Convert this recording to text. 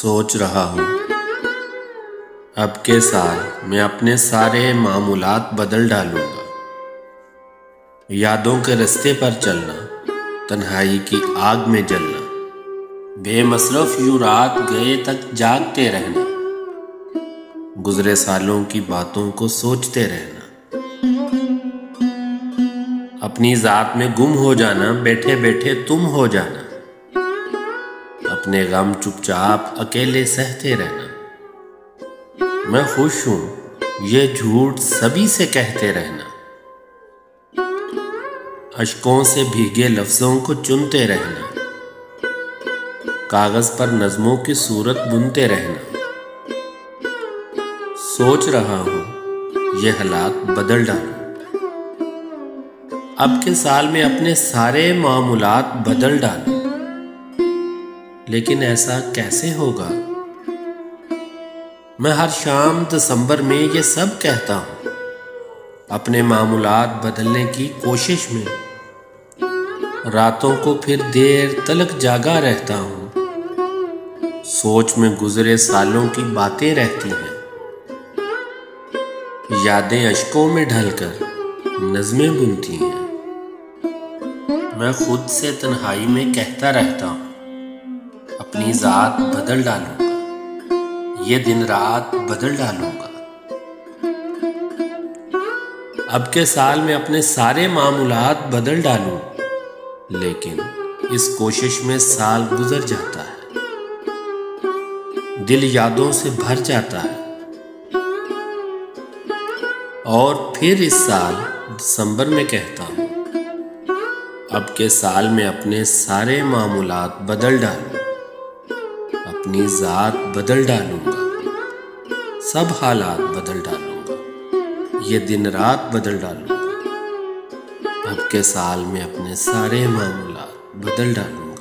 सोच रहा हूँ अब के साल मैं अपने सारे मामूलात बदल डालूंगा। यादों के रास्ते पर चलना, तन्हाई की आग में जलना, बेमसरफ यूं रात गए तक जागते रहना, गुजरे सालों की बातों को सोचते रहना, अपनी जात में गुम हो जाना, बैठे बैठे तुम हो जाना, अपने गम चुपचाप अकेले सहते रहना। मैं खुश हूं ये झूठ सभी से कहते रहना, अश्कों से भीगे लफ्जों को चुनते रहना, कागज पर नज़मों की सूरत बुनते रहना। सोच रहा हूं ये हालात बदल डालूं, अब के साल में अपने सारे मामूलात बदल डालूं, लेकिन ऐसा कैसे होगा? मैं हर शाम दिसंबर में ये सब कहता हूं, अपने मामूलात बदलने की कोशिश में रातों को फिर देर तलक जागा रहता हूं, सोच में गुजरे सालों की बातें रहती हैं, यादें अश्कों में ढलकर नज़में बुनती हैं। मैं खुद से तन्हाई में कहता रहता हूं, अपनी जात बदल डालूंगा, ये दिन रात बदल डालूंगा। अब के साल में अपने सारे मामूलात बदल डालूं, लेकिन इस कोशिश में साल गुजर जाता है, दिल यादों से भर जाता है, और फिर इस साल दिसंबर में कहता हूं, अब के साल में अपने सारे मामूलात बदल डालूं, अपनी जात बदल डालूंगा, सब हालात बदल डालूंगा, ये दिन रात बदल डालूंगा। अब के साल में अपने सारे मामूलात बदल डालूंगा।